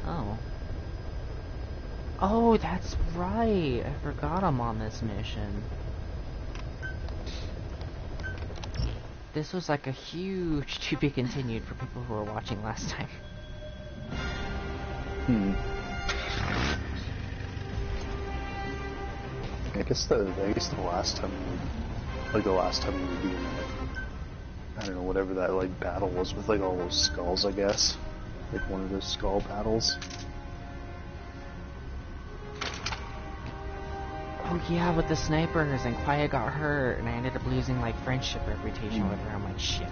Oh. Oh, that's right. I forgot I'm on this mission. This was like a huge to be continued for people who were watching last time. I guess the last time you would be in that, I don't know, whatever that like battle was with like all those skulls, I guess. Like one of those skull battles. Oh yeah, with the snipers, and Quiet got hurt, and I ended up losing like friendship reputation with her. I'm like, shit.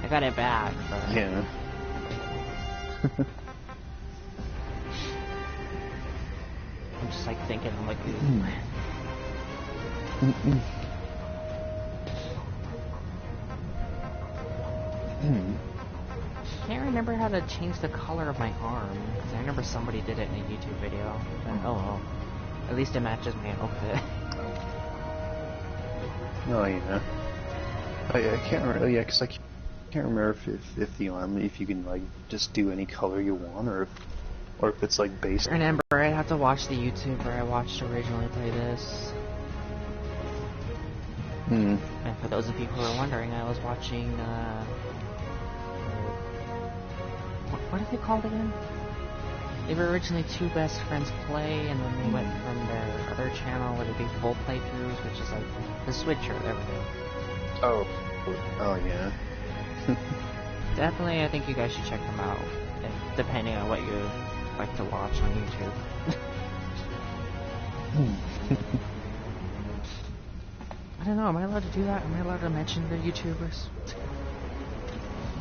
I got it back, but... Yeah. I'm just like thinking, I'm like, Can't remember how to change the color of my arm, because I remember somebody did it in a YouTube video. But, oh well. At least it matches my outfit. Oh yeah. I can't remember. Yeah, because I can't remember if the arm, if you can like just do any color you want, or if it's like based. Remember, I have to watch the YouTuber I watched originally play this. And for those of you who are wondering, I was watching. What are they called again? They were originally two best friends play, and then they went from their other channel where they do full playthroughs, which is like the Switcher. There we go. Oh yeah. Definitely, I think you guys should check them out, depending on what you like to watch on YouTube. I don't know, am I allowed to do that? Am I allowed to mention the YouTubers?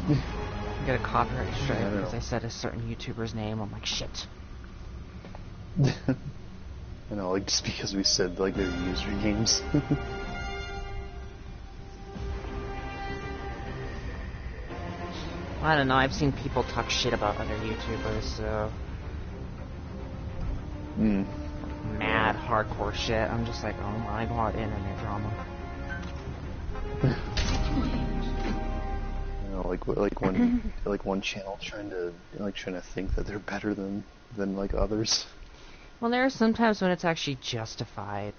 I get a copyright strike because I said a certain YouTuber's name. I'm like, shit. I know, like just because we said like their usernames. I don't know, I've seen people talk shit about other YouTubers, so... Mad, hardcore shit. I'm just like, oh my god, internet drama. You know, like one channel trying to think that they're better than like others. Well, there are some times when it's actually justified.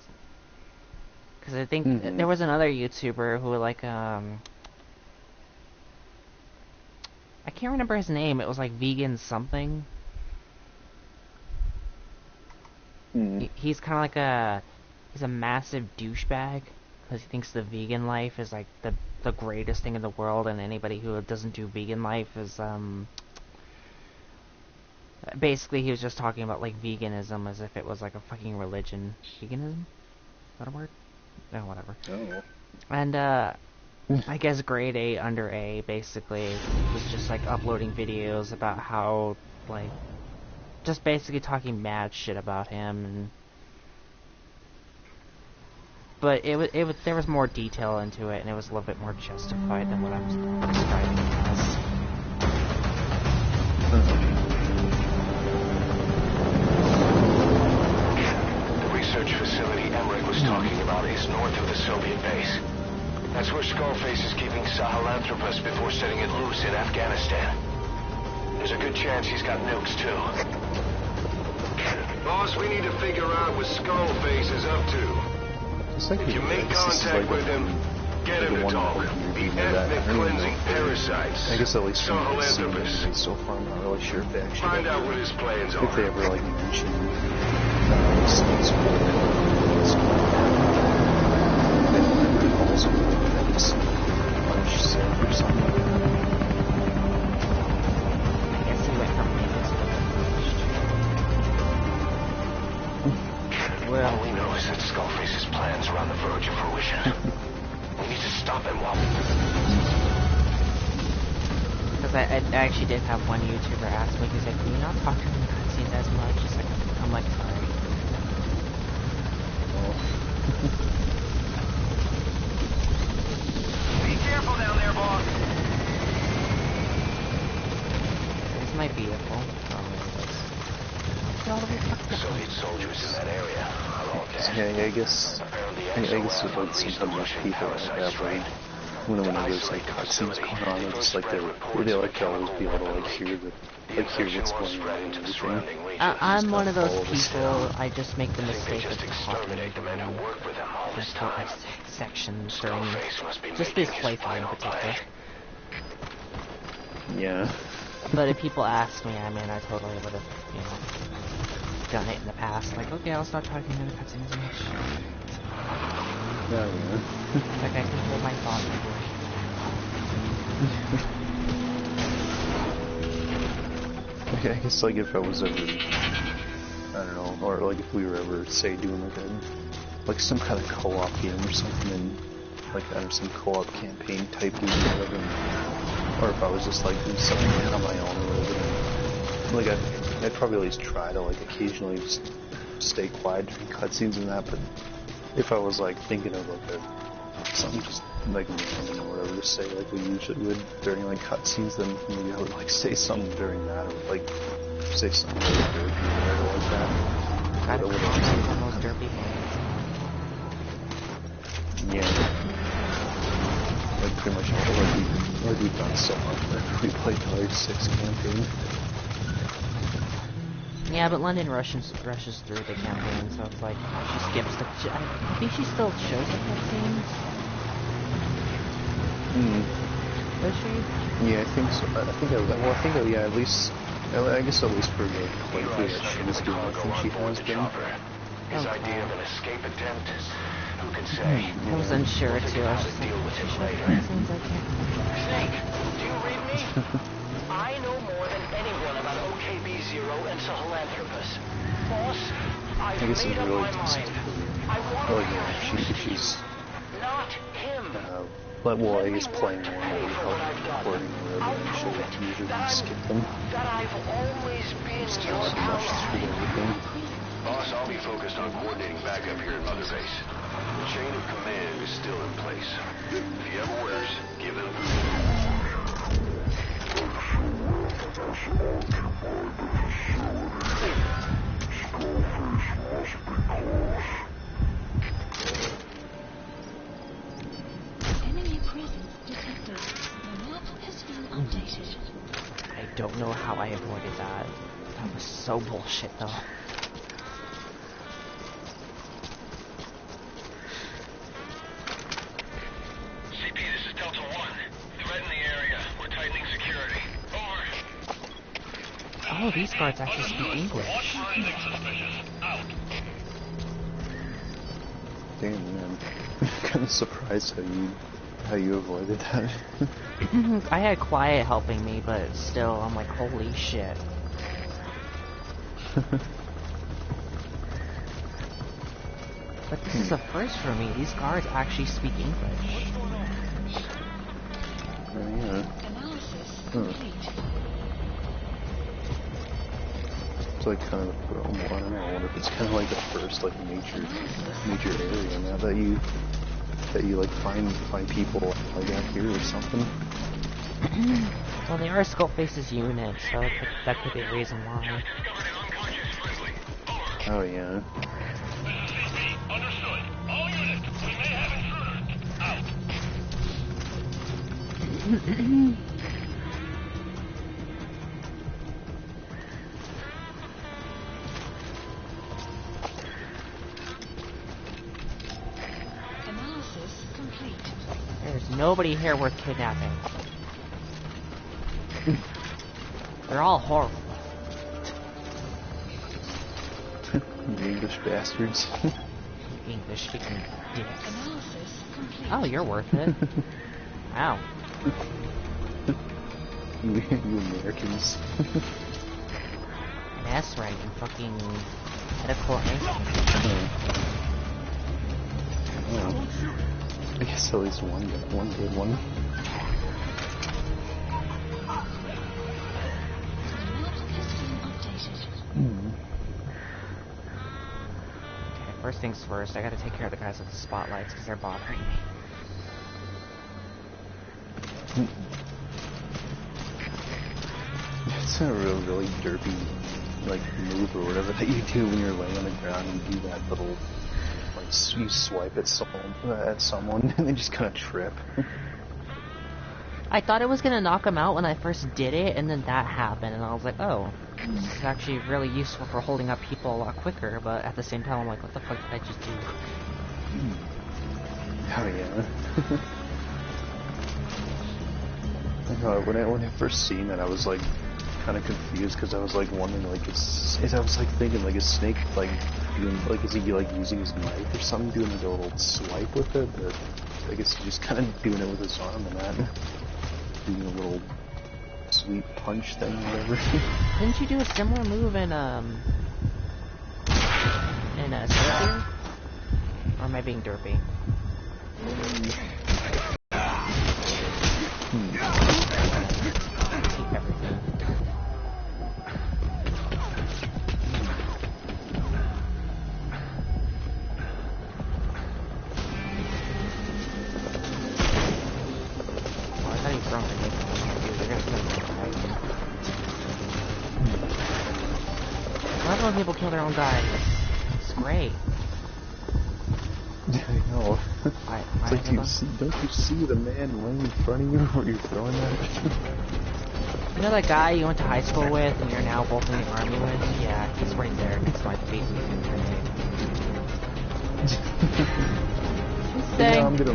Because I think there was another YouTuber who like I can't remember his name. It was like vegan something. He's kind of like he's a massive douchebag because he thinks the vegan life is like the greatest thing in the world, and anybody who doesn't do vegan life is basically he was just talking about like veganism as if it was like a fucking religion. Veganism? Is that a word? No, whatever. Oh. And I guess grade A under A basically was just like uploading videos about how like just basically talking mad shit about him, and but there was more detail into it, and it was a little bit more justified than what I'm describing it as. The research facility Emmerich was talking about is north of the Soviet base. That's where Skullface is keeping Sahelanthropus before setting it loose in Afghanistan. There's a good chance he's got nukes, too. Boss, we need to figure out what Skullface is up to. Like if you make contact with him, get him to talk. The ethnic cleansing parasites. I guess at least Sahelanthropus. So far, I'm not really sure if they actually find out what his plans are. If they ever like mention Well, all we know is that Skullface's plans are on the verge of fruition. We need to stop him while... Because I actually did have one YouTuber ask me, he's like, can you not talk to him in cutscenes as much? It's like, I'm like, sorry. Be careful down there, boss! It's my vehicle. Soviet soldiers in that area are all dead. Yeah, I guess there's like sometimes people that have whenever there's like cutscenes going on, it's just like they like to always be able to like hear what's going on and everything. I'm one of those people. I just make the mistake of talking during sections during just this playthrough in particular. Yeah. But if people ask me, I mean, I totally would have, you know, done it in the past. Like, okay, I'll stop talking in the cutscenes as much. Yeah. Like, I can hold my thoughts. I guess, like, if I was ever, I don't know, or, like, if we were ever, say, doing, like some kind of co-op game or something, and, like, I don't know, some co-op campaign type game or whatever, or if I was just, like, doing something on my own or whatever, like, I'd probably at least try to, like, occasionally just stay quiet during cutscenes and that, but if I was, like, thinking of, like, something just, like, random or whatever to say, like we usually would during, like, cutscenes, then maybe I would, like, say something during that, or, like, say something really dirty or whatever like that. Try to comment on those derpy things. Yeah. Like, pretty much like we've done so much whenever we played the Large 6 campaign. Yeah, but London rushes through the campaign, so it's like, she skips the... I think she still shows the cutscenes. Does she? Yeah, I think so. I think yeah, at least, I guess at least for the playthrough that she was doing, I think she has been. His idea of an escape attempt, who can say? I was unsure too, I was just like, with it later. seems I can't... Snake, do you read me? I know more than anyone about OKB-0 and Sahelanthropus. Boss, I've made up my mind. I want to she's not him. well, I guess playing more and recording or whatever, and she'll usually skip them. That I've always been your Rush through everything. Boss, I'll be focused on coordinating backup here at Mother Base. The chain of command is still in place. If you have orders, give them. Enemy presence detected. The map has been updated. I don't know how I avoided that. That was so bullshit, though. CP, this is Delta 1. Threat in the area. We're tightening security. Over. Oh, these guards actually speak English. Out. Damn, man. I'm kind of surprised how you avoided that. I had Quiet helping me, but still, I'm like, holy shit. But this is a first for me. These guards actually speak English. Yeah. Analysis complete. It's like kind of, I don't know, I wonder if it's kind of like the first like major area now that you like find people like out here or something. Well, they are Skullface's unit, so that could be the reason why. Oh yeah. Understood. All units, we may have intruders. Out. Analysis complete. There's nobody here worth kidnapping. They're all horrible. You English bastards. English speaking dicks. Analysis complete. Oh, you're worth it. Wow. you Americans. That's right, you fucking medical Well, I guess at least one good one. Okay, first things first, I gotta take care of the guys with the spotlights because they're bothering me. It's a really derpy like move or whatever that you do when you're laying on the ground and you do that little like you swipe at someone and they just kind of trip. I thought it was gonna knock him out when I first did it, and then that happened, and I was like, oh, this is actually really useful for holding up people a lot quicker, but at the same time, I'm like, what the fuck did I just do? Oh yeah. When I first seen it, I was like kind of confused because I was like wondering like I was like thinking like is Snake like doing like is he like using his knife or something, doing like a little swipe with it? But I guess he's just kind of doing it with his arm and that, doing a little sweet punch thing or whatever. Didn't you do a similar move in Scorpion? Or am I being derpy? Keep everything. Oh, I thought he was throwing grenades. Dude, they're gonna kill me. I love when people kill their own guys. It's great. I know. Why It's like, don't you see the man laying in front of you where you're throwing that? You know that guy you went to high school with and you're now both in the army with? Yeah, he's right there next to my face with a grenade. Yeah, I'm gonna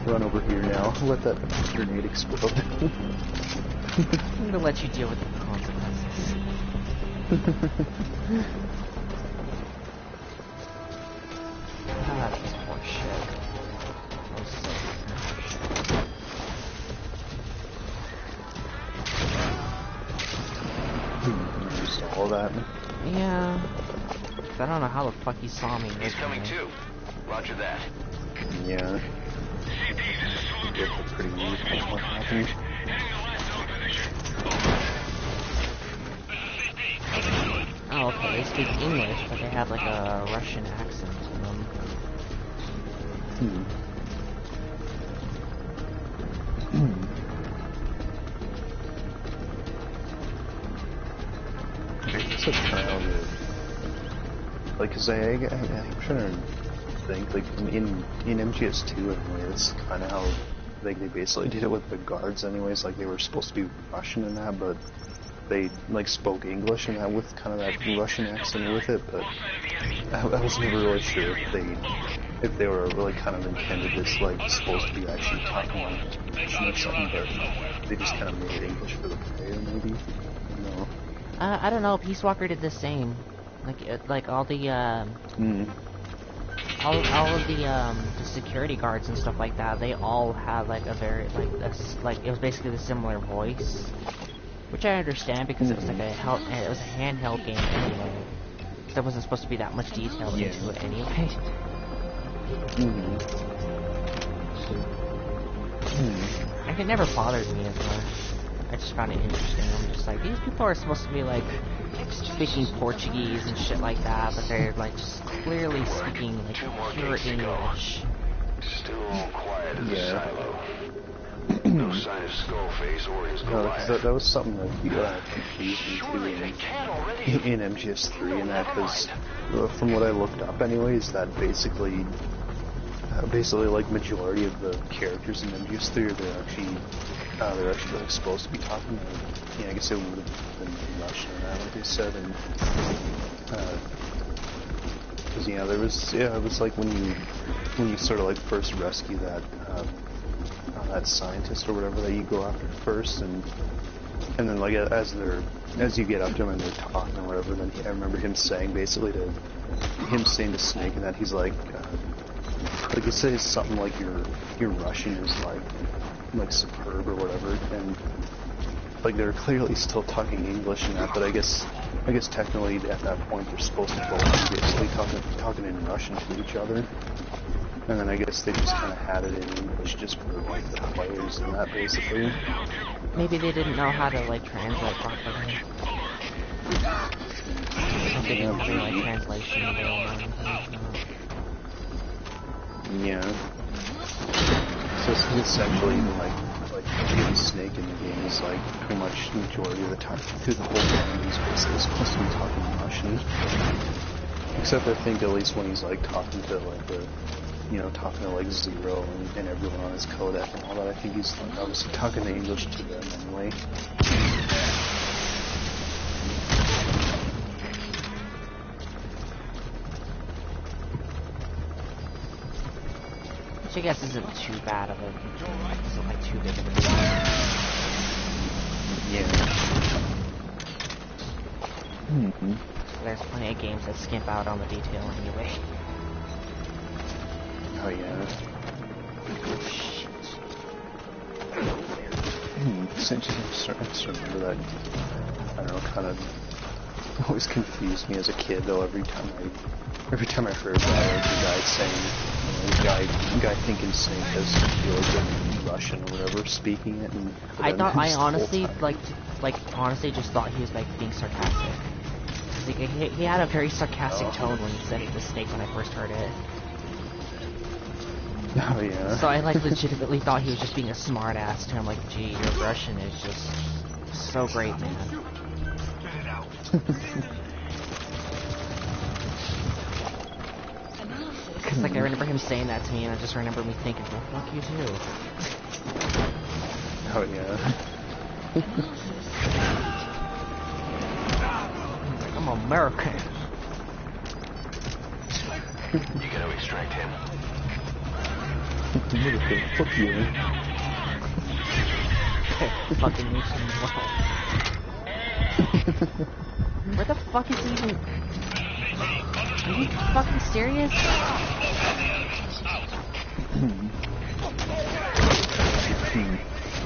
run over here now. Let that grenade explode. I'm gonna let you deal with the consequences. Ah, that's horseshit. That was so horseshit. Just all that. Yeah. I don't know how the fuck he saw me. He's coming originally. too. Roger that. Yeah. It's pretty weird what happened. Oh, okay, they speak English, but they have like a Russian accent to them. So kind of like, cause I'm trying to think, like in MGS2 anyway, that's kind of how like they basically did it with the guards anyways. Like they were supposed to be Russian and that, but they like spoke English and that with kind of that Russian accent with it. But I was never really sure if they were really kind of intended as like supposed to be actually talking like Russian or something, but they just kind of made it English for the player maybe. No. I don't know. Peace Walker did the same. Like all the all of the security guards and stuff like that. They all had like a very like it was basically the similar voice, which I understand because it was like it was a handheld game anyway. So there wasn't supposed to be that much detail into it anyway. Like it never bothered me as much. I just found it interesting. I'm just like, these people are supposed to be like speaking Portuguese and shit like that, but they're like just clearly speaking like pure English. Still all quiet in the silo. No sign of Skullface or his Goliath. That was something that confused me too in MGS3, and that because from what I looked up anyways, that basically like majority of the characters in MGS3 they're actually like supposed to be talking. I guess it would have been Russian and that, like they said, and because there was it was like when you sort of like first rescue that scientist or whatever that you go after first, and then like as you get up to him and they're talking or whatever, then I remember him saying basically to Snake and that he's like he says something like your Russian is like superb or whatever, and like they're clearly still talking English and that, but I guess technically at that point they're supposed to both be basically talking in Russian to each other, and then I guess they just kind of had it in English just for like the players and that basically. Maybe they didn't know how to like translate properly. They didn't have any like translation available. Yeah. So essentially, even like getting Snake in the game is like pretty much the majority of the time through the whole game he's basically supposed to be talking Russian. Except I think at least when he's like talking to like you know, talking to like Zero and everyone on his codec and all that. I think he's like, obviously talking the English to them anyway. Which I guess isn't too bad of a, isn't like too big of a deal. Yeah. Mm-hmm. There's plenty of games that skimp out on the detail anyway. Oh yeah. Oh shit. It's interesting to remember that. I don't know, kind of always confused me as a kid though. Every time I heard that, like, the guy saying, you know, the guy thinking saying because he feels like Russian or whatever, speaking it. And I honestly honestly just thought he was like being sarcastic. He had a very sarcastic tone when he said it to Snake when I first heard it. Oh yeah. So I like legitimately thought he was just being a smart ass to him, like, gee, your Russian is just so great, man. Cause like I remember him saying that to me and I just remember me thinking, well fuck you too. Oh yeah. I'm American. You gonna extract him? Fuck you. Fucking nation well. Where the fuck is he even? Are you fucking serious?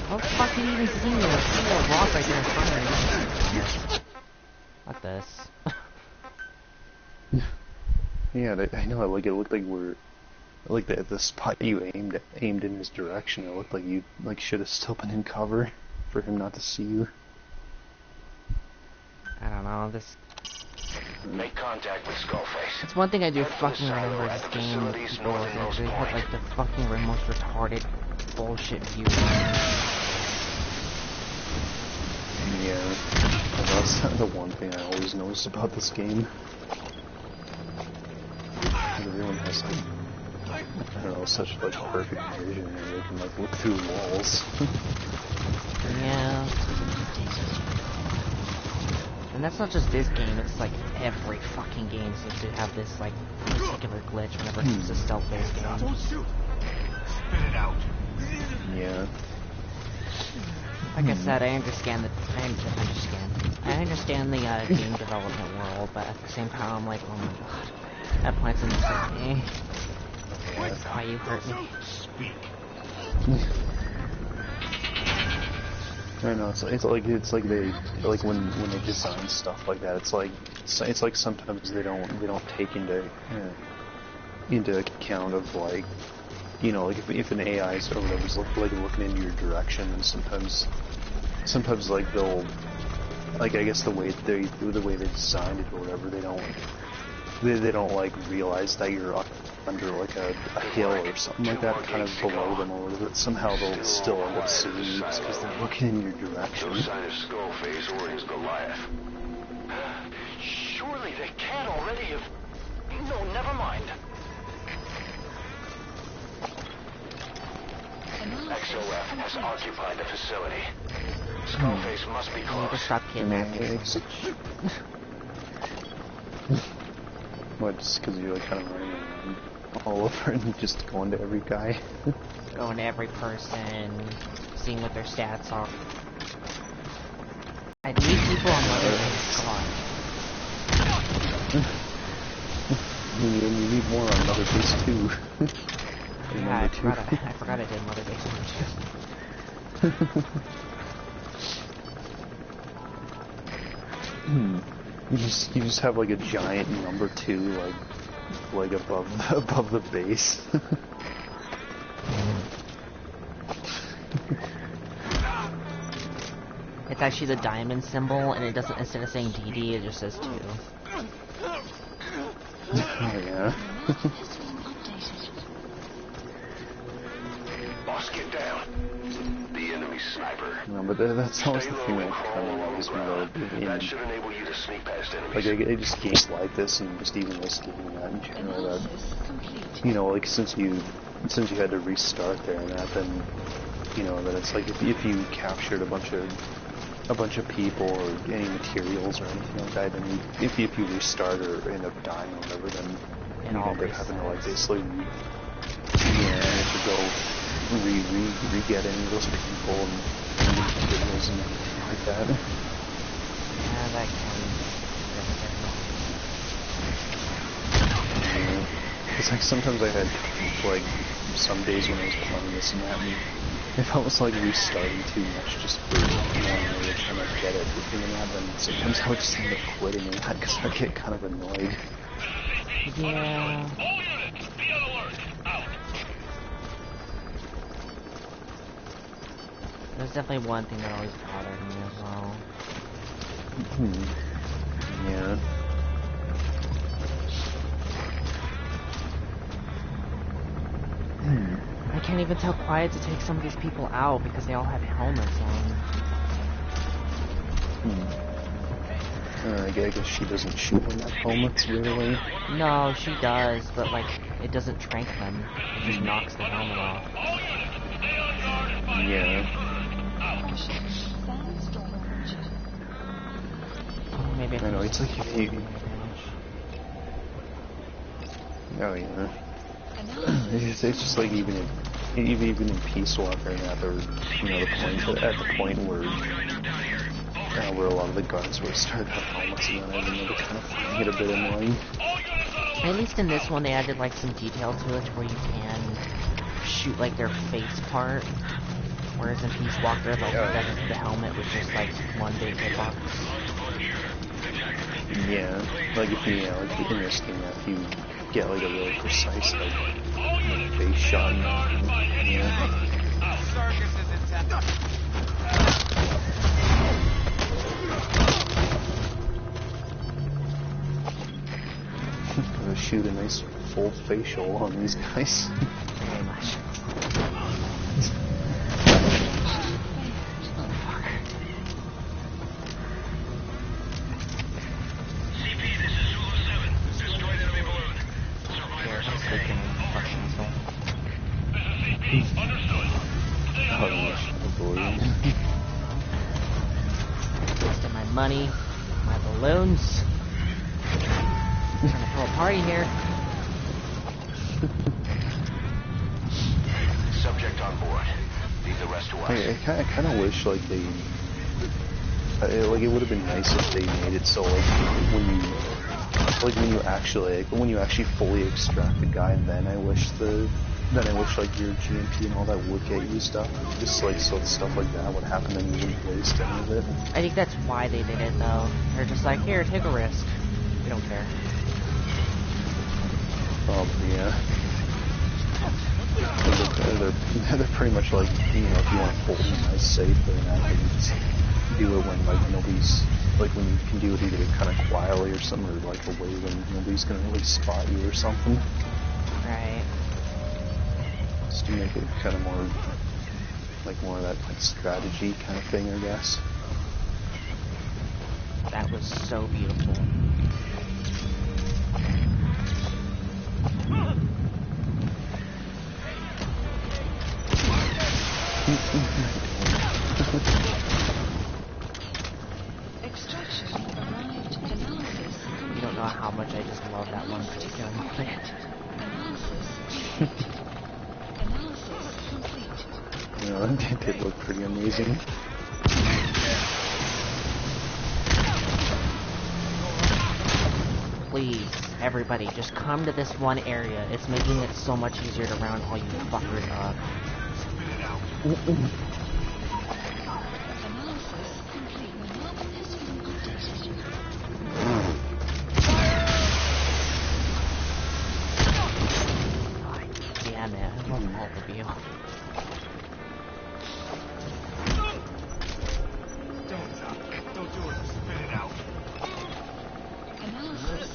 How the fuck can you even see me? I see a rock right there in front of me. Fuck this. Yeah, I know. Like it looked like like the spot you aimed in his direction. It looked like you should have still been in cover for him not to see you. I don't know. This. Make contact with Skullface. It's one thing I do fucking remember this game with people is they had like the fucking most retarded bullshit view. Yeah, that's the one thing I always noticed about this game. Everyone has like, I don't know, such like perfect vision and they can like look through walls. Yeah. And that's not just this game, it's like every fucking game seems to have this like particular glitch whenever it's a stealth-based game. Don't shoot. Spit it out. Yeah. Like I said, I understand the game development world, but at the same time I'm like, oh my god, that plant's inside me. Why you hurt me? I know, it's like they like when they design stuff like that, it's like sometimes they don't take into account of like, you know, like if an AI or whatever is like looking into your direction, and sometimes like they'll, like, I guess the way they designed it or whatever, they don't like realize that you're under like a hill or something like that, kind of below them or whatever. Somehow they'll still end up seeing you just because they're looking in your direction. No sign of Skullface or his Goliath. Surely they can't already have. No, never mind. XOF has occupied the facility. Skullface must be I need to close. stop kidnapping. What, just because you're like kind of running around all over and just going to every guy? Going to every person, seeing what their stats are. I need people on Mother Base, come on. You need more on Mother Base too. Yeah, I forgot I did Mother Base 1 too. You just have like a giant number 2 like above the base. It's actually the diamond symbol, and it doesn't, instead of saying DD, it just says 2. Oh yeah. Boss, get down. The enemy's sniper. No, but that's always the thing that kind of worries me though. That should enable you to sneak past enemies. Like, I just games like this, and just even this game, that in general, that, Analysis complete. you know, like, since you had to restart there and that, then, you know, that it's like, if you captured a bunch of people or any materials or anything like that, then if you restart or end up dying or whatever, then you end up having to, like, basically, you have to go re-get any of those people and materials and everything like that. Yeah, that can. It's like sometimes I had, like, some days when I was playing this and that, and if I was, like, restarting too much just for one way of trying to get everything and that, then sometimes I would just end up quitting and that because I get kind of annoyed. Yeah. There's definitely one thing that always bothered me as well. Yeah. I can't even tell Quiet to take some of these people out because they all have helmets on. I guess she doesn't shoot them at helmets, really. No, she does, but like, it doesn't trank them. It just knocks the helmet off. Yeah. Maybe I know, it's like if you... Oh, yeah. It's just like even in Peace Walker and that, there were, you know, at the point where a lot of the guards were starting to have helmets and then I remember kind of finding it a bit annoying. At least in this one they added like some detail to it where you can shoot like their face part. Whereas in Peace Walker, like the helmet was just like one big hitbox. Yeah, like if you, like in this game, if you get like a really precise like face shot, Gonna shoot a nice full facial on these guys. Very much. Wasting my money, my balloons. Trying to throw a party here. Subject on board. Leave the rest to us. I kind of wish like they, like it would have been nice if they made it so like when you actually fully extract the guy, and then I wish like your GMP and all that would get used up. Just like so stuff like that would happen and you wouldn't waste any of it. I think that's why they did it though. They're just like, here, take a risk. We don't care. Yeah. They're pretty much like, you know, if you want to hold them as safe, then I can do it when like nobody's, like when you can do it either kind of quietly or something, or like a way when nobody's gonna really spot you or something. Right. Just to make it kind of more, like more of that like strategy kind of thing, I guess. That was so beautiful. Extraction arrived. Analysis. You don't know how much I just love that one particular moment. Analysis. Analysis complete. You know, that did look pretty amazing. Please, everybody, just come to this one area. It's making it so much easier to round all you fuckers up. Analysis complete. Map has been updated. Yeah, man, I love all of you. Don't do it. Spit it out. Analysis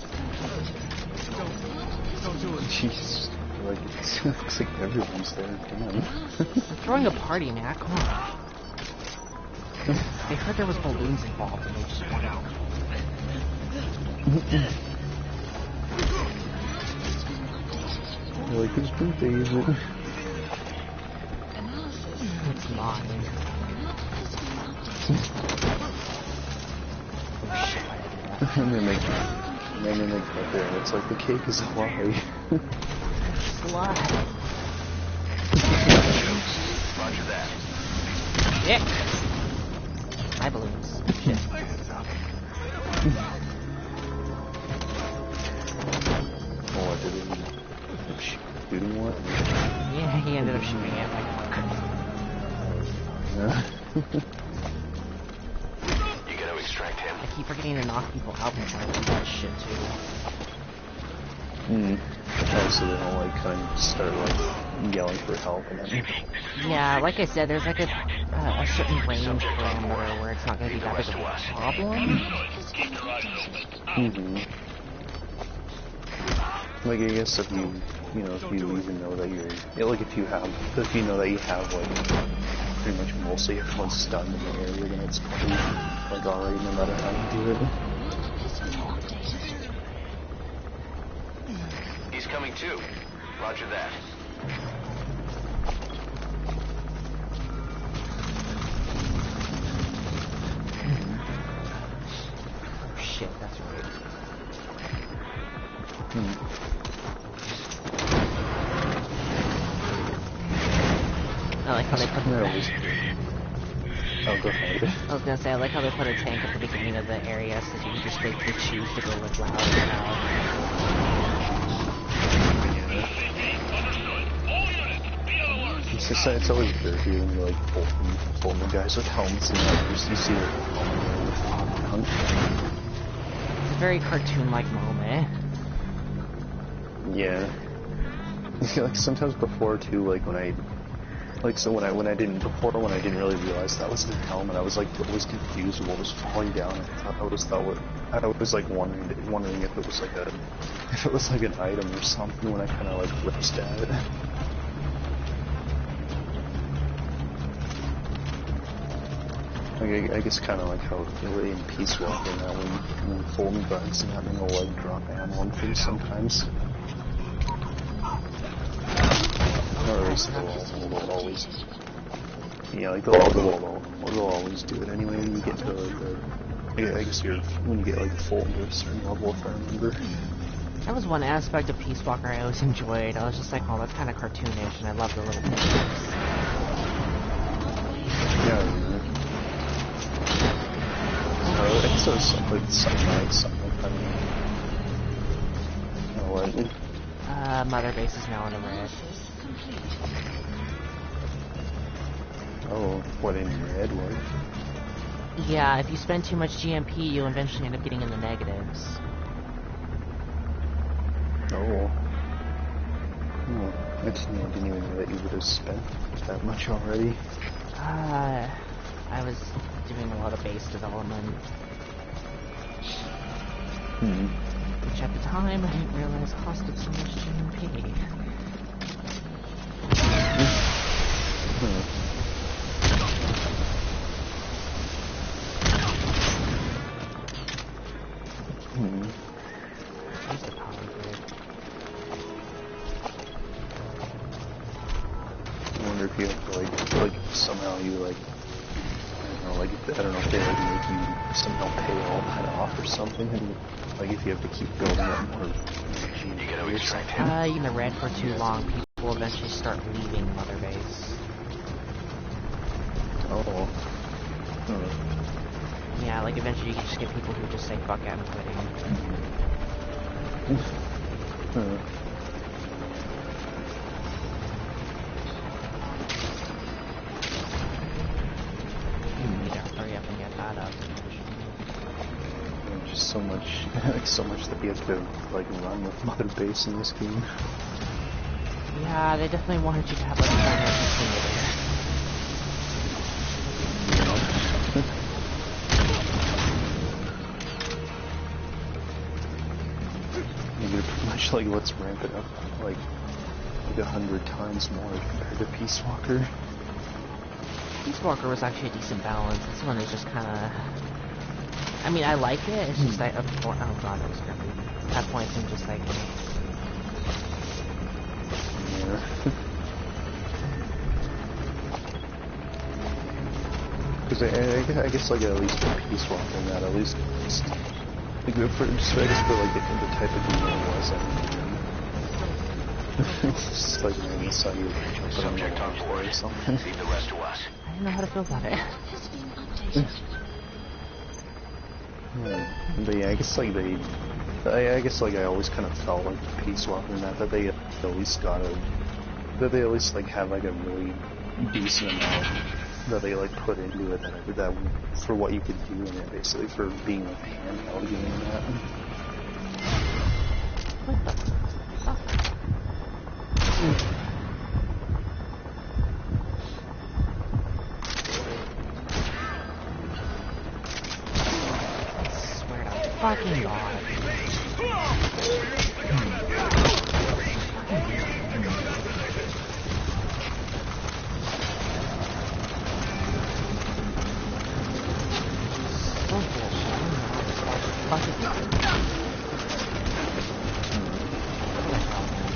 complete. Don't do it. Jeez, like it looks like everyone's there. Damn. I'm throwing a party, man. Come on. They heard there was balloons involved and they just went out. They're like, whose birthday is it? It's mine. Oh shit, why did I do that? And then they cut there and it's like, the cake is a lie. Slide. Roger that. Shit. My balloons. Shit. Oh, I didn't shoot him what? Yeah, he ended up shooting at my fuck. Yeah. You gotta extract him. I keep forgetting to knock people out before I do that shit too. Oh, so they don't like kind of start like yelling for help and then. Yeah, like I said, there's like a certain range parameter where it's not going to be that big of a problem. Like I guess if you know, if you even know that you're, like if you know that you have like pretty much mostly everyone's stunned in the area, then it's probably like alright no matter how you do it. He's coming too. Roger that. Oh shit, that's right. I like how they put the... Oh, go ahead. I was gonna say, I like how they put a tank at the beginning of the area so you can just basically choose to go with loud or loud. It's always better when you like pulling the guys with helmets and you see the helmet. It's a very cartoon-like moment. Yeah. Like sometimes before too, like when I didn't really realize that was their helmet, I was like always confused with what was falling down. I was like wondering if it was like an item or something when I kind of like glimpsed at it. Like I guess kind of like how in Peace Walker now when folding guns and having a leg drop ammo on things sometimes. Or at least they'll always. Yeah, like they'll always do it anyway when you get to I guess when you get like full to a certain level, if I remember. That was one aspect of Peace Walker I always enjoyed. I was just like, oh, that's kind of cartoonish, and I love the little things. Yeah. It's something like that. Oh, what? Mother base is now in a red. Oh, what in red? What? Yeah, if you spend too much GMP, you'll eventually end up getting in the negatives. Oh. I didn't even know that you would have spent that much already. I was doing a lot of base development. Which at the time I didn't realize costed so much GMP. Where's the power grid? I wonder if you have to like somehow you like I don't know if they like make you somehow pay all that off or something, and like if you have to keep building up more GMP or something. In the red for too long, people will eventually start leaving Mother Base. Oh. Yeah, like eventually you can just get people who just say fuck it, I'm quitting. You gotta hurry up and get that up. There's just so much, so much that you have to like run with Mother Base in this game. Yeah, they definitely wanted you to have like a primary continuator. Pretty much like let's ramp it up like 100 times more compared to Peace Walker. Peace Walker was actually a decent balance. This one is just kind of... I mean, I like it, it's just like... Oh god, that was creepy. At points I'm just like... Yeah. Because I guess like at least for Peace Walker and that, at least... Like, for, just, I guess for like the type of game it was, it's just like maybe saw you Subject on board. or something. Leave the rest to us. I don't know how to feel about it. Map has been updated. But yeah, I guess like I guess like I always kind of felt like Peace Walker and that they at least got that they at least like have like a really decent amount that they like put into it that for what you could do in it, basically for being like a handheld game and that. What the fuck? I swear to fucking god. So bullshit. I don't know how this fucking... What the hell, man?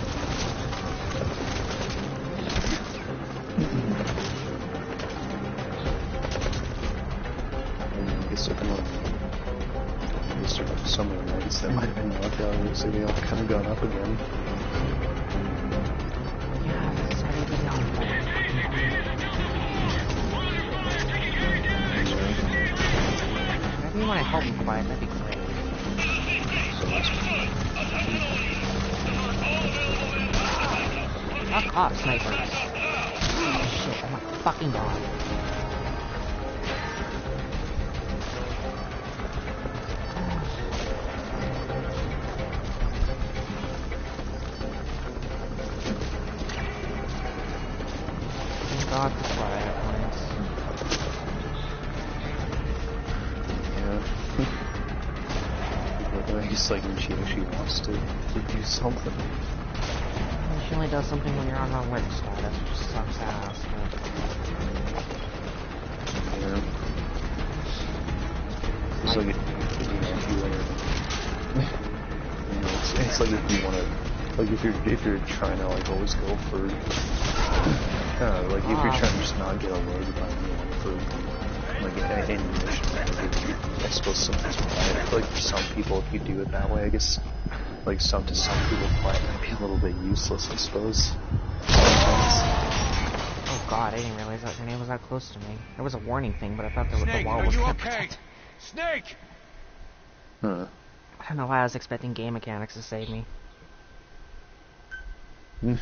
I guess some of the nights that might have been left out, so they all kind of gone up again. Yeah, this is everything on Whatever you want to help me provide, that'd be great. Fuck off, snipers. Shit, oh my fucking god. Thank god for fire points. Yeah. I guess like when she actually wants to do something. She only does something when you're on alert status, which sucks ass, but... Yeah. It's like if you want to, it's like if you want to, like if you're trying to like always go for, like if you're trying to just not get alerted by anyone for like any mission, I suppose sometimes I feel like for some people if you do it that way, I guess like to some people quiet might be a little bit useless, I suppose. Oh god, I didn't realize that her name was that close to me. There was a warning thing, but I thought the wall was gonna protect. Snake! Huh. I don't know why I was expecting game mechanics to save me. Yeah,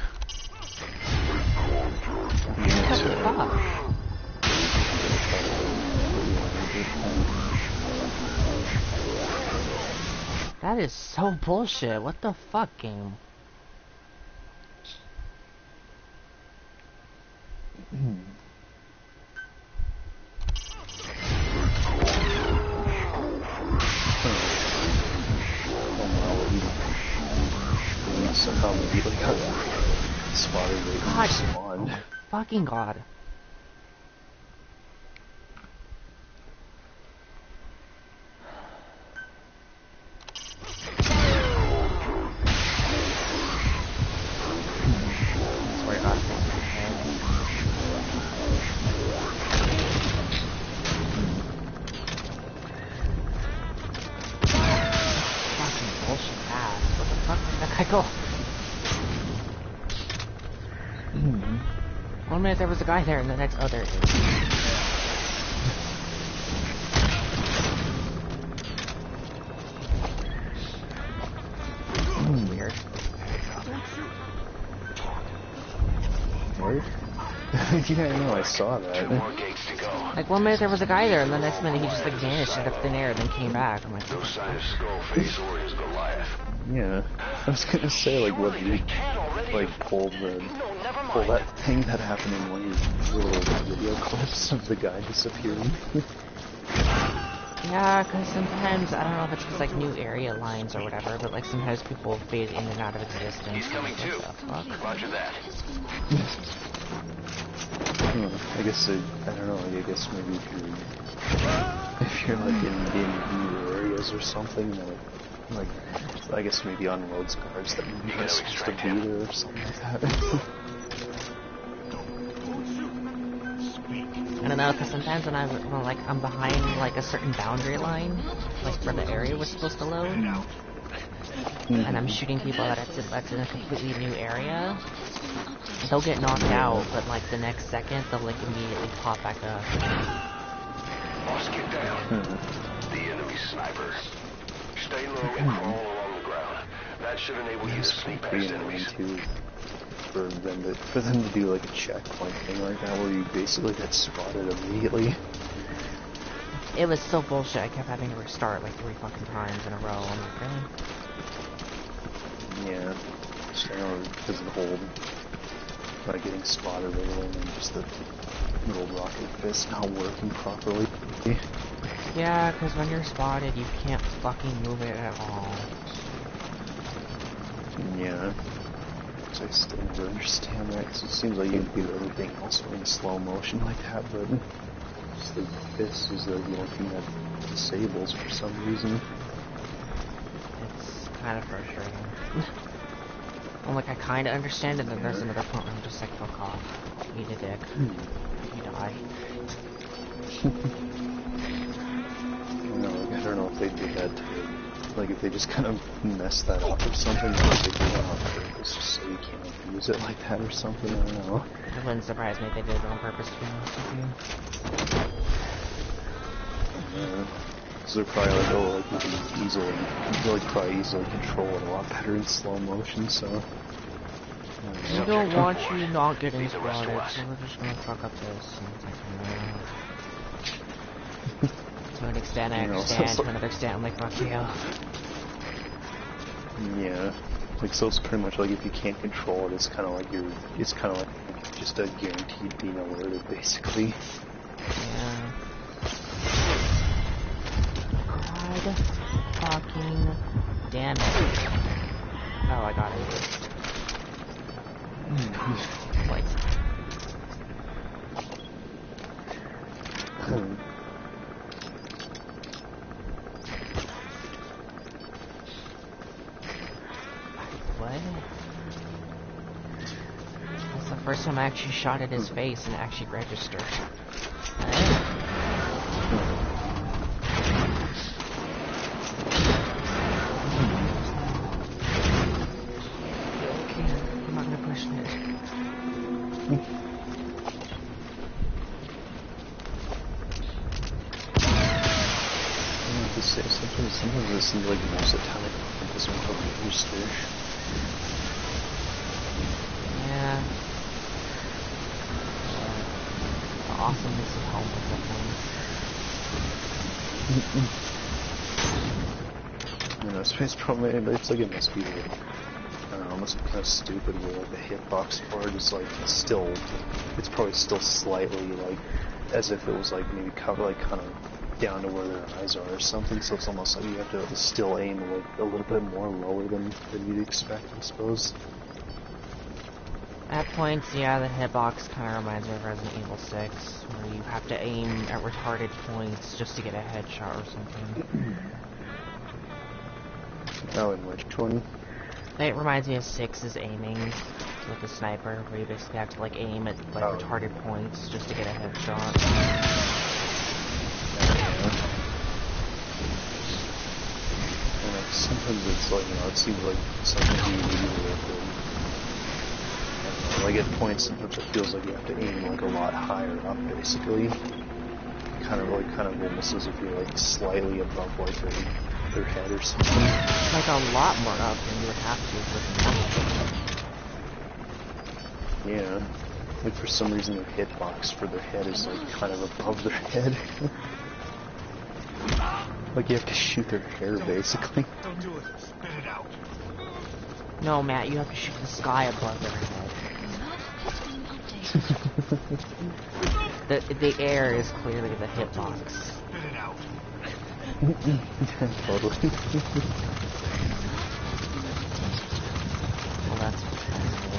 What the fuck? That is so bullshit. What the fuck, game? Somehow immediately got spotted and God. spawned. Fucking god. Swear to God. Fucking bullshit ass. What the fuck did that guy go? One minute there was a guy there, and the next, oh, there it is. That was weird. What? Yeah, I know, I saw that. More gates to go. Like, one minute there was a guy there, and the next minute he just, like, vanished into thin air, then came back. I'm like, No sign of Skullface or his Goliath. Yeah, I was gonna say, like, what you, like, pull that thing that happened in one of your little video clips of the guy disappearing. yeah, because sometimes, I don't know if it's because, like, new area lines or whatever, but, like, sometimes people fade in and out of existence. He's coming What too. the fuck? Roger that. Has been updated. I guess I don't know. Like, I guess maybe if you're like in new areas or something, like I guess maybe on roads cars that maybe you're supposed to be there or something like that. I don't know, because sometimes when I'm behind like a certain boundary line, like where the area was supposed to load, and I'm shooting people that's in a completely new area, they'll get knocked out, but like the next second they'll like immediately pop back up. Boss, get down. The enemy sniper. Stay low and crawl along the ground. That should enable you to sneak past enemies. For them to do like a checkpoint thing like that where you basically get spotted immediately. It was so bullshit, I kept having to restart like 3 fucking times in a row. I'm like, really? Yeah. Just, I know, because of the whole not getting spotted right away and just the little rocket fist not working properly. Yeah, because when you're spotted, you can't fucking move it at all. Yeah. So I still never understand that, because it seems like you can do everything else in slow motion like that, but just the fist is the only thing that disables for some reason. It's kind of frustrating. I'm like, I kind of understand it, and then there's another point where I'm just like, fuck off. Eat a dick. You die. I don't know if they did that to, like, if they just kind of messed that up or something, or if they did it on purpose just so you can't use it like that or something, I don't know. It wouldn't surprise me if they did it on purpose, to be honest with you. So they're probably like, oh, like, we can probably easily control it a lot better in slow motion, so... We don't want you not getting spotted, so we're just gonna fuck up this. And it's like, no. To an extent, I understand. To another extent, I'm like, fuck you. Yeah. Like, so it's pretty much like if you can't control it, it's kind of like just a guaranteed being alerted, basically. Yeah. God fucking damn it. Oh, I got it. Wait. What? That's the first time I actually shot at his face and it actually registered. I'm not gonna push it. Sometimes it seems like most of the time it doesn't really register. Yeah. The awesomeness of home is You know, it's probably, it's like it must be like, I don't know, it must be kind of stupid where like the hitbox part is like it's probably still slightly like, as if it was like maybe covered like kind of down to where their eyes are or something, so it's almost like you have to still aim like a little bit more lower than you'd expect, I suppose. At points, yeah, the hitbox kind of reminds me of Resident Evil 6, where you have to aim at retarded points just to get a headshot or something. Oh, and which one? It reminds me of 6's aiming with the sniper, where you basically have to like aim at like retarded points just to get a headshot. And like, sometimes it's like, you know, it seems like sometimes you really have to, like at points sometimes it feels like you have to aim like a lot higher up, basically. Kind of almost as if you're like slightly above like their head or something. Like a lot more up than you would have to with the Yeah. Like for some reason their hitbox for their head is like kind of above their head. Like you have to shoot their hair basically. Don't do it. Spit it out. No, Matt, you have to shoot the sky above their head. The air is clearly the hitbox. Spit it out. Totally. Well, that's possible.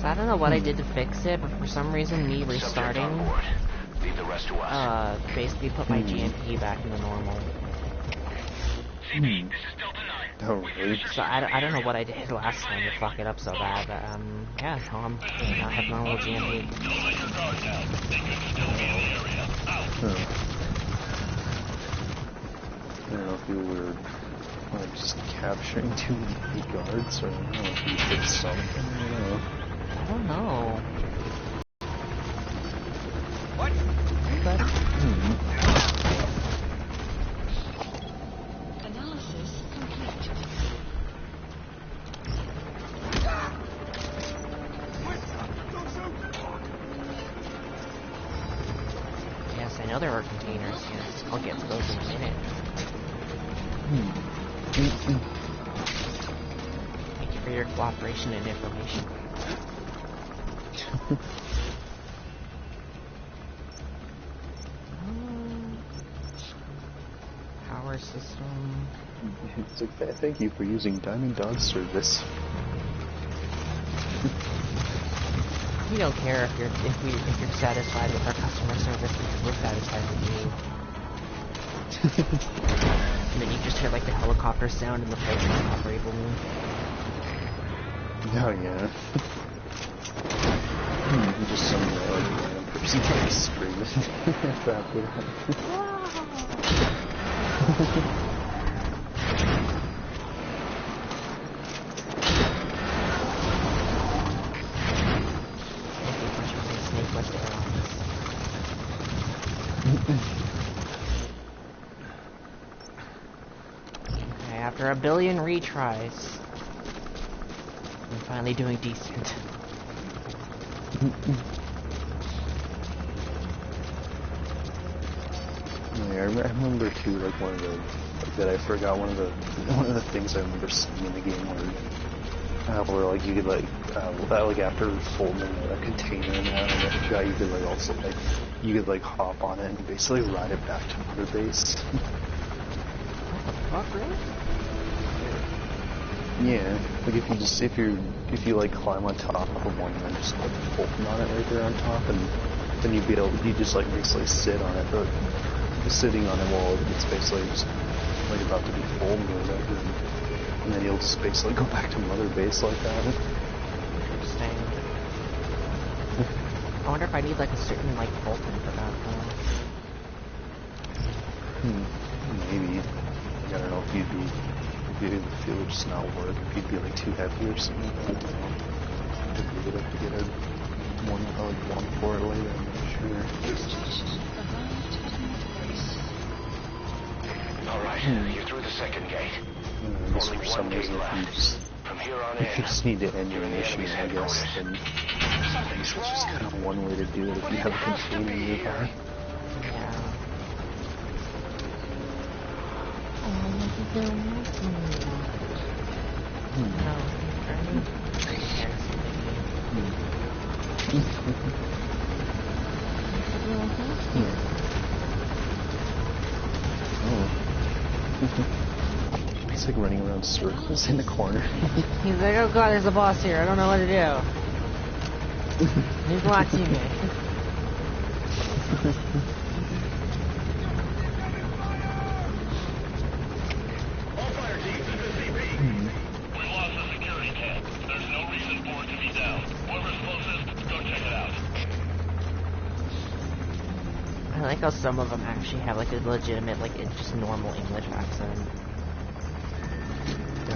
So I don't know what I did to fix it, but for some reason me Subject restarting on board. Leave the rest to us. basically put my GMP back into normal. CP, this is Delta 9. Oh, really? So I don't know what I did last time to fuck it up so bad, but yeah, so now I have normal GMP. Don't let your guard down. They could still be in the area. Out. Huh. I don't know if you were just capturing too many guards, or I don't know if you did something, I don't know. I don't know. What? But Analysis complete. yes, I know there are containers. Yes, I'll get to those in a minute. Thank you for your cooperation and information. Power system. It's like, thank you for using Diamond Dog service. We don't care if you're satisfied with our customer service because we're satisfied with you. And then you just hear like the helicopter sound and the flight recovery balloon. Oh yeah. Just some random person like screaming after that. Okay, after a billion retries, I'm finally doing decent. Yeah, I remember too, like one of the that I forgot one of the things I remember seeing in the game where like you could like after folding a container and that, I forgot you could like also like you could like hop on it and basically ride it back to mother base. What the fuck, really? Yeah, like if you like climb on top of one and then just like folding on it right there on top, and then you just like basically sit on it, but sitting on it while it's basically just like about to be folded or whatever, and then you'll just basically go back to mother base like that. Interesting. I wonder if I need like a certain like Vulcan for that though. Maybe. Like, I don't know if you'd be, if it would just not work, if you'd be like too heavy or something. I don't know. Maybe we'd have to get one for it later, I'm not sure. Alright, you're through the second gate. I guess Only for some one gate reason left. From here on in, if you just need to end your you're in the mission, enemy's I guess, headquarters. then it's just kind of one way to do it if you have a container nearby. Yeah. No, He's like running around circles in the corner. He's like, oh god, there's a boss here. I don't know what to do. He's watching me. All fire teams, this is CP. We lost the security camp. There's no reason for it to be down. Whoever's closest, go check it out. I like how some of them actually have like a legitimate, like just normal English accent.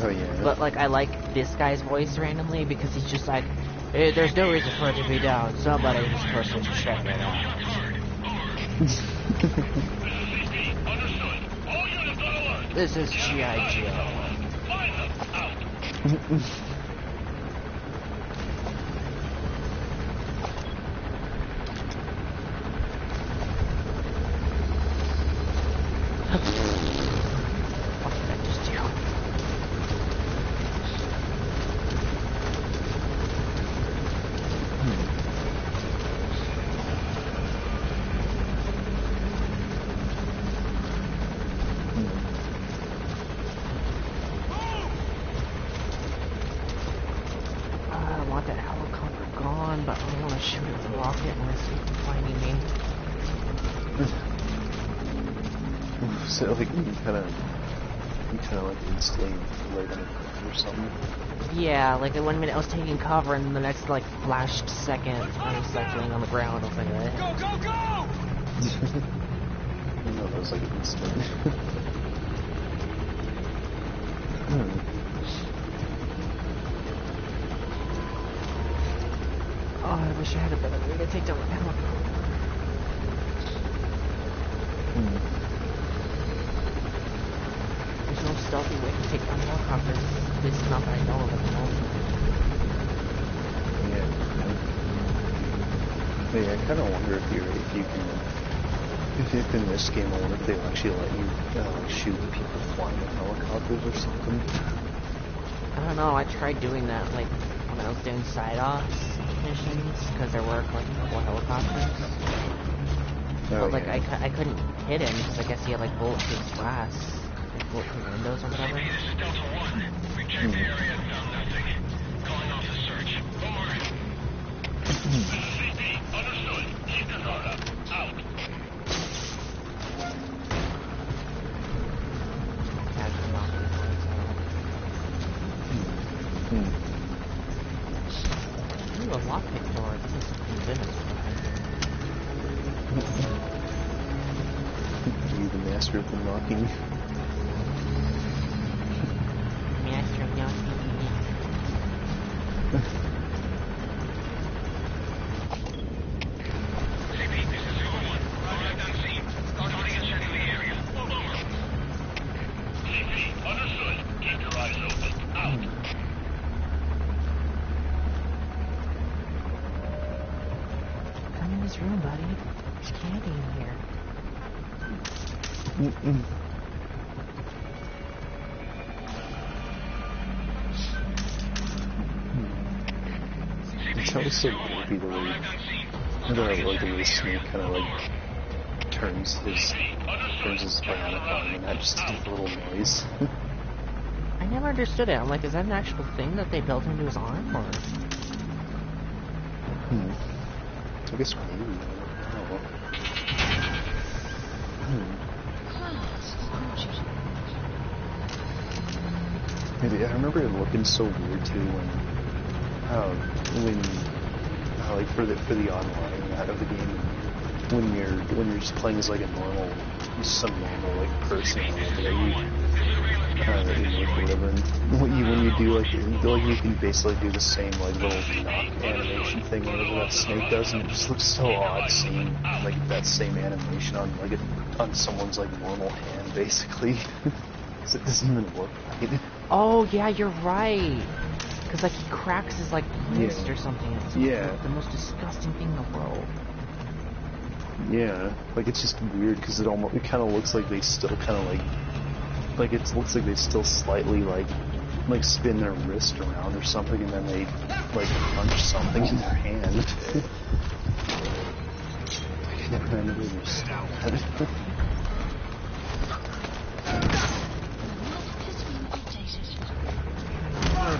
Oh yeah. But like I like this guy's voice randomly because he's just like, hey, there's no reason for it to be down. Somebody is supposed to check it out. This is CP. Understood. All units on alert. This is G.I. Joe. Find them. Out. What did I just do? fun, but I don't want to shoot it with a rocket when it's finding me. So like you kind of like instantly laid on the ground or something. Yeah, like 1 minute I was taking cover, and the next like flashed second I was like laying on the ground. I was like, eh. Go, go, go! No, that was like an instant. Oh, I wish I had a better way to take down the helicopter. There's no stealthy way to take down helicopters. At least not that I know of at the moment. Yeah. But yeah, I kind of wonder if you can, if in this game, I wonder if they'll actually let you like shoot people flying in helicopters or something. I don't know, I tried doing that like when I was doing side-offs missions, because there were like a couple helicopters. Oh, But like yeah. I couldn't hit him because I guess he had like bulletproof glass, like bulletproof windows or whatever. This is Delta 1. We checked the area and found nothing. Calling off the search. Over. This is CP. Understood. Keep your guard up. Out. Casually knocking his legs out. Ooh, a lockpick door. This is convincing. You the master of the knocking. Master of knocking. CP, this is Zulu 1. Contact on scene. Start hunting and checking the area. Over. CP, understood. Keep your eyes open. Out. Come in this room, buddy. There's candy in here. It's always so creepy the way, like the way Snake kind of like turns his bionic arm and that just does a little noise. I never understood it. I'm like, is that an actual thing that they built into his arm, or? I guess maybe. I don't know. Class approaches. I remember it looking so weird too when like for the online out of the game when you're just playing as like a normal like person or whatever, and when you do like you can basically do the same like little knock animation thing whatever that Snake does, and it just looks so odd seeing like that same animation on someone's like normal hand basically. 'Cause it doesn't even look right. Oh yeah, you're right. Cause like he cracks his like wrist or something. It's Yeah. the most disgusting thing in the world. Yeah, like it's just weird because it kind of looks like they still kind of like it looks like they still slightly like spin their wrist around or something, and then they like punch something in their hand. I never understood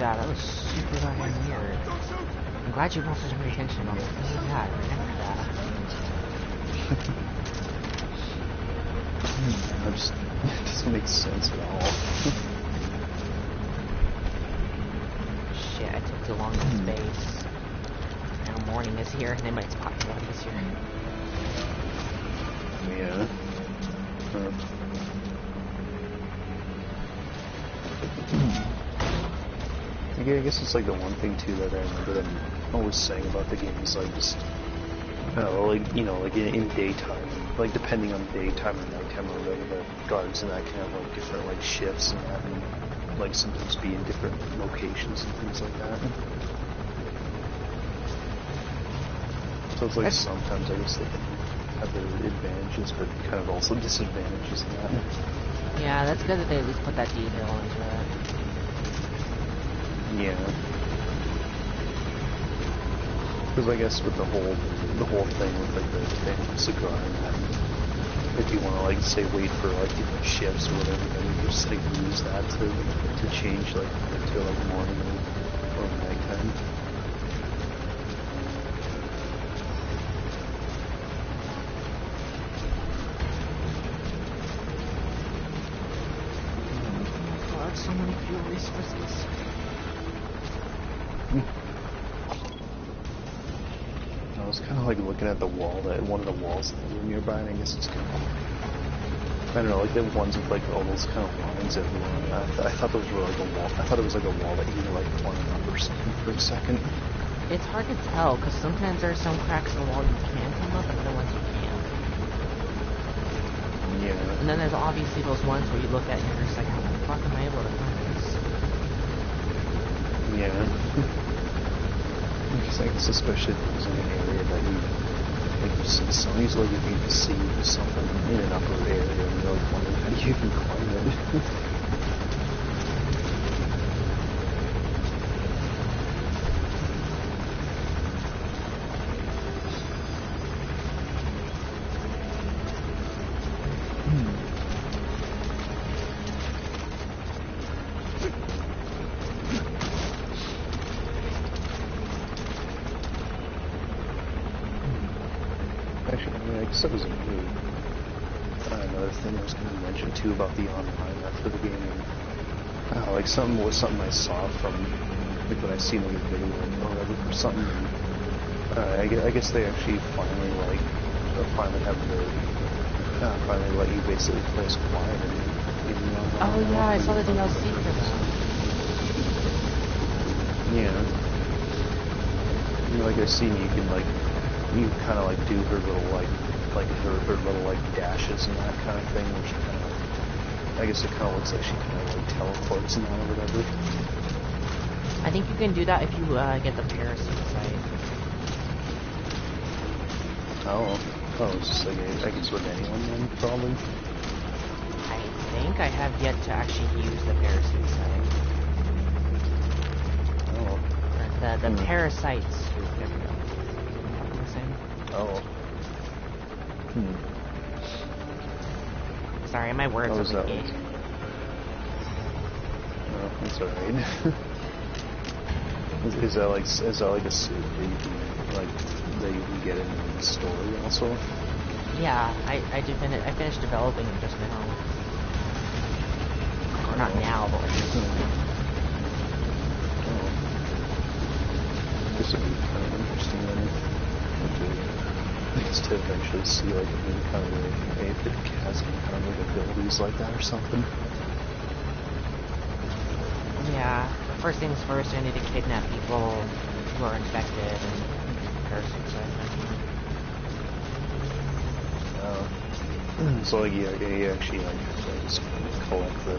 that. That was super fucking weird. I'm glad you brought such attention on it. What is that? I never heard that. It doesn't make sense at all. Shit, I took too long in space. Now morning is here, and they might spot me this here. Yeah. I guess it's like the one thing too that I remember them always saying about the game is like just, like in daytime, like depending on daytime or nighttime or whatever, the guards and that can have like different like shifts and that, and like sometimes be in different locations and things like that. So it's like sometimes I guess they can have their advantages, but kind of also disadvantages in that. Yeah, that's good that they at least put that detail into it. Yeah. Because I guess with the whole thing with like the cigar and that, if you want to like say wait for like different shifts or whatever, then you just like use that to change like to like morning or nighttime. I was kind of like looking at the wall, one of the walls that were nearby, and I guess it's kind of, I don't know, like the ones with like all those kind of lines everywhere. I thought those were like a wall. I thought it was like a wall that you like climbed up or something for a second. It's hard to tell, because sometimes there are some cracks in the wall you can come up, and other ones you can't. Yeah. And then there's obviously those ones where you look at it and you're just like, how the fuck am I able to climb this? Yeah. I guess especially if it was in an area that you see some, usually you can see something in an upper area and you're like wondering how do you even climb it. Actually, I mean, I guess that was a really, another thing I was going to mention too about the online for the game. And, like something I saw from like when I seen like a video or whatever for something. I guess they actually finally finally have finally let you basically play as quiet and Oh yeah, I saw the DLC for that. Yeah. You know, like I seen you can like you kind of like do her little her little like dashes and that kind of thing, which kind of I guess it kind of looks like she kind of like teleports and that or whatever. I think you can do that if you get the parachute site. Oh, it's just like I guess with anyone then probably. I think I have yet to actually use the parachute site. Oh. The parasites. There we go. Oh. Sorry, my words How are was that gay. one? No, that's alright. Is that like a suit that you can get in the story also? Yeah, I finished developing it just now. Or not now, but like recently. Oh. This would be kind of interesting then. I guess to eventually see like maybe kind of like if it has any kind of like abilities like that or something. Yeah, first things first, I need to kidnap people who are infected and parasites. So like you actually like just collect the